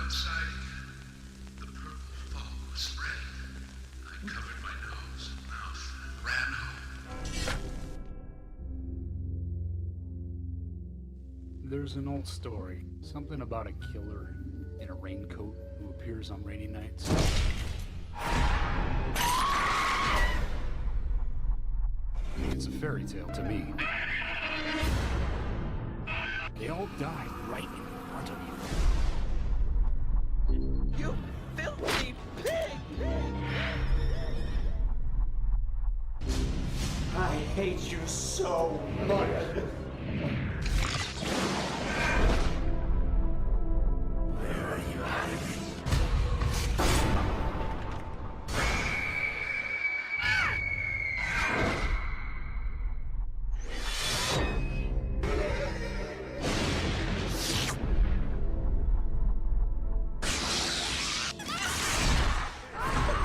outside again. The purple fog was spreading. I covered my nose and mouth and ran home. There's an old story, something about a killer in a raincoat who appears on rainy nights. It's a fairy tale to me. They all died right in front of you. You filthy pig! I hate you so much.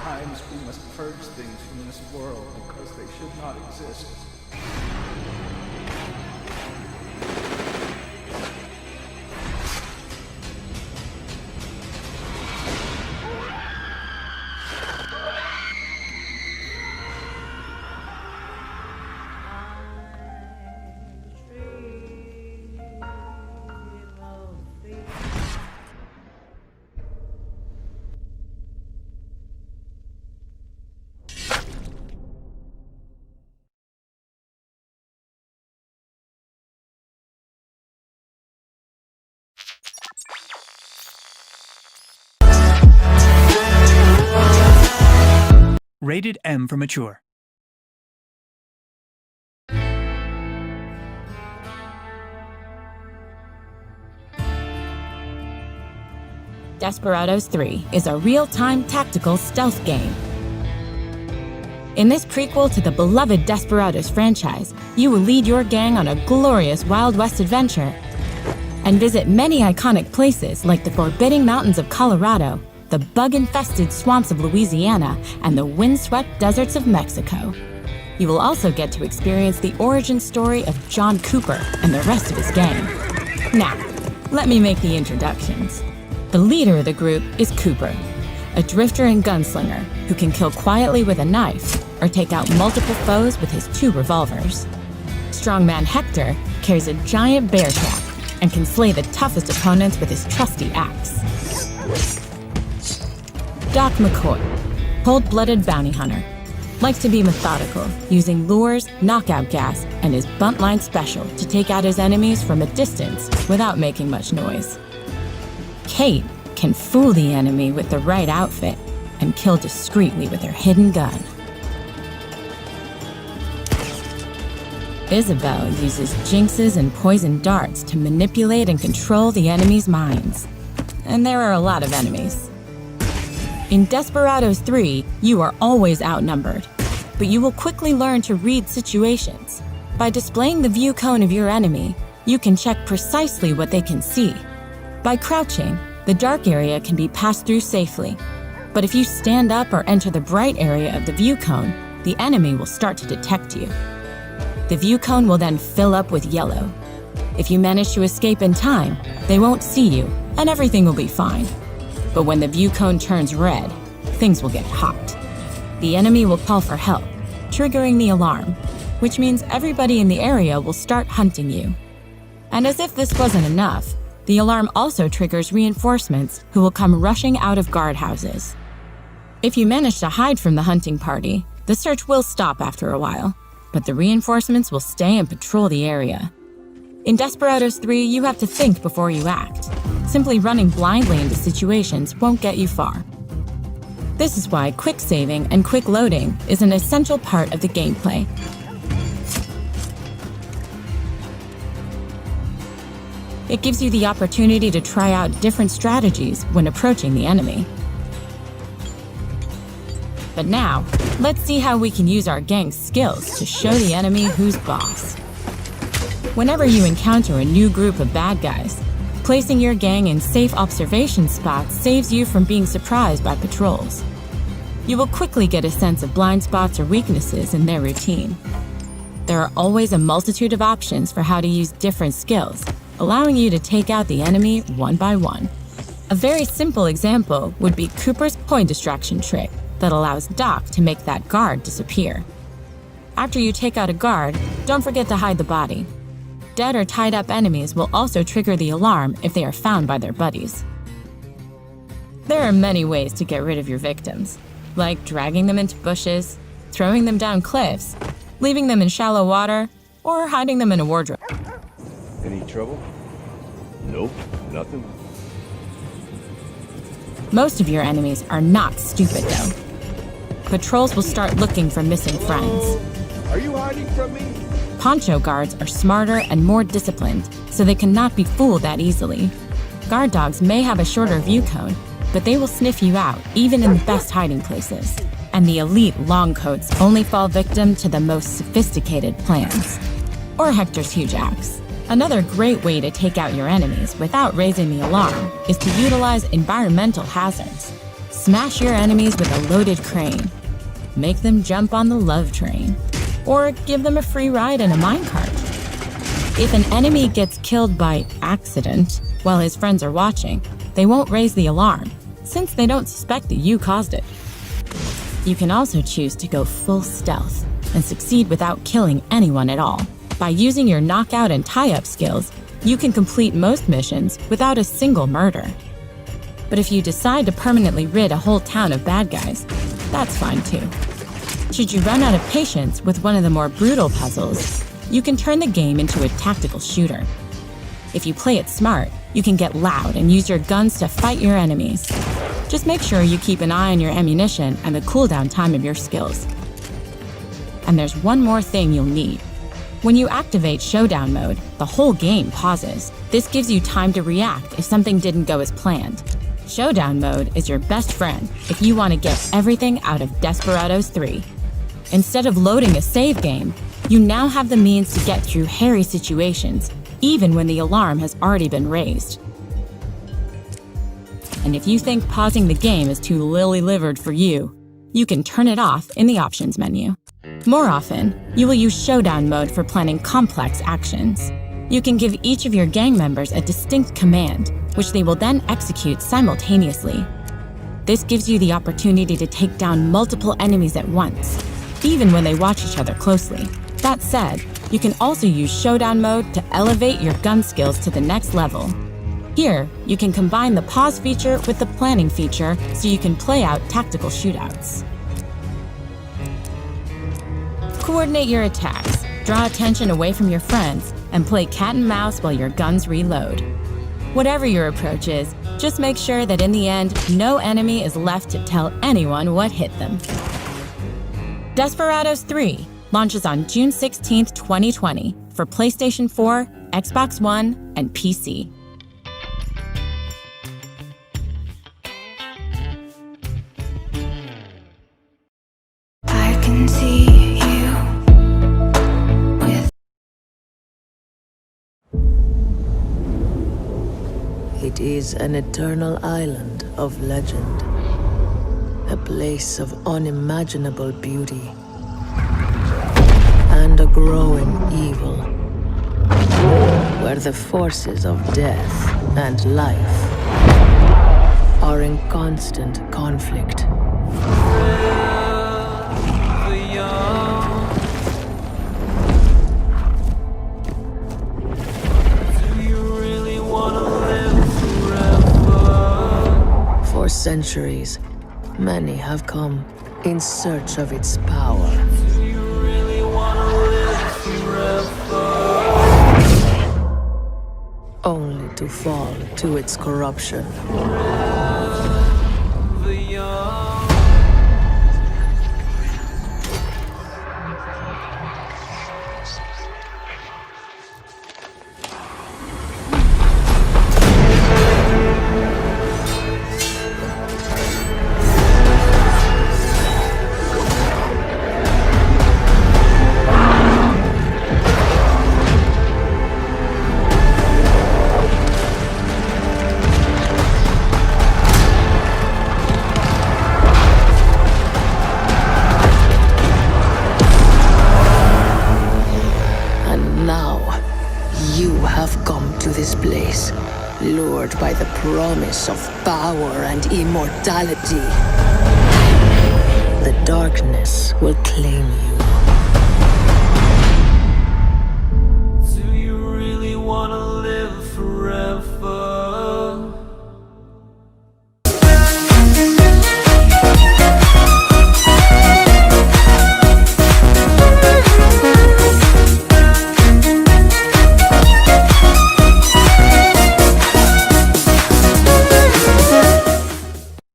Sometimes we must purge things from this world because they should not exist. Rated M for mature. Desperados 3 is a real-time tactical stealth game. In this prequel to the beloved Desperados franchise, you will lead your gang on a glorious Wild West adventure and visit many iconic places like the forbidding mountains of Colorado, the bug-infested swamps of Louisiana, and the windswept deserts of Mexico. You will also get to experience the origin story of John Cooper and the rest of his gang. Now, let me make the introductions. The leader of the group is Cooper, a drifter and gunslinger who can kill quietly with a knife or take out multiple foes with his 2 revolvers. Strongman Hector carries a giant bear trap and can slay the toughest opponents with his trusty axe. Doc McCoy, cold-blooded bounty hunter, likes to be methodical, using lures, knockout gas, and his buntline special to take out his enemies from a distance without making much noise. Kate can fool the enemy with the right outfit and kill discreetly with her hidden gun. Isabel uses jinxes and poison darts to manipulate and control the enemy's minds. And there are a lot of enemies. In Desperados 3, you are always outnumbered, but you will quickly learn to read situations. By displaying the view cone of your enemy, you can check precisely what they can see. By crouching, the dark area can be passed through safely, but if you stand up or enter the bright area of the view cone, the enemy will start to detect you. The view cone will then fill up with yellow. If you manage to escape in time, they won't see you, and everything will be fine. But when the view cone turns red, things will get hot. The enemy will call for help, triggering the alarm, which means everybody in the area will start hunting you. And as if this wasn't enough, the alarm also triggers reinforcements who will come rushing out of guardhouses. If you manage to hide from the hunting party, the search will stop after a while, but the reinforcements will stay and patrol the area. In Desperados 3, you have to think before you act. Simply running blindly into situations won't get you far. This is why quick saving and quick loading is an essential part of the gameplay. It gives you the opportunity to try out different strategies when approaching the enemy. But now, let's see how we can use our gang's skills to show the enemy who's boss. Whenever you encounter a new group of bad guys, placing your gang in safe observation spots saves you from being surprised by patrols. You will quickly get a sense of blind spots or weaknesses in their routine. There are always a multitude of options for how to use different skills, allowing you to take out the enemy one by one. A very simple example would be Cooper's coin distraction trick that allows Doc to make that guard disappear. After you take out a guard, don't forget to hide the body. Dead or tied up enemies will also trigger the alarm if they are found by their buddies. There are many ways to get rid of your victims, like dragging them into bushes, throwing them down cliffs, leaving them in shallow water, or hiding them in a wardrobe. Any trouble? Nope, nothing. Most of your enemies are not stupid, though. Patrols will start looking for missing friends. Are you hiding from me? Poncho guards are smarter and more disciplined, so they cannot be fooled that easily. Guard dogs may have a shorter view cone, but they will sniff you out even in the best hiding places. And the elite long coats only fall victim to the most sophisticated plans. Or Hector's huge axe. Another great way to take out your enemies without raising the alarm is to utilize environmental hazards. Smash your enemies with a loaded crane. Make them jump on the love train. Or give them a free ride in a minecart. If an enemy gets killed by accident while his friends are watching, they won't raise the alarm, since they don't suspect that you caused it. You can also choose to go full stealth and succeed without killing anyone at all. By using your knockout and tie-up skills, you can complete most missions without a single murder. But if you decide to permanently rid a whole town of bad guys, that's fine too. Should you run out of patience with one of the more brutal puzzles, you can turn the game into a tactical shooter. If you play it smart, you can get loud and use your guns to fight your enemies. Just make sure you keep an eye on your ammunition and the cooldown time of your skills. And there's one more thing you'll need. When you activate Showdown mode, the whole game pauses. This gives you time to react if something didn't go as planned. Showdown mode is your best friend if you want to get everything out of Desperados 3. Instead of loading a save game, you now have the means to get through hairy situations, even when the alarm has already been raised. And if you think pausing the game is too lily-livered for you, you can turn it off in the options menu. More often, you will use Showdown mode for planning complex actions. You can give each of your gang members a distinct command, which they will then execute simultaneously. This gives you the opportunity to take down multiple enemies at once, even when they watch each other closely. That said, you can also use Showdown mode to elevate your gun skills to the next level. Here, you can combine the pause feature with the planning feature so you can play out tactical shootouts. Coordinate your attacks, draw attention away from your friends, and play cat and mouse while your guns reload. Whatever your approach is, just make sure that in the end, no enemy is left to tell anyone what hit them. Desperados 3 launches on June 16, 2020 for PlayStation 4, Xbox One, and PC. I can see you with. It is an eternal island of legend, a place of unimaginable beauty, and a growing evil, where the forces of death and life are in constant conflict. For centuries, many have come in search of its power. Only to fall to its corruption. You have come to this place lured by the promise of power and immortality. The darkness will claim you.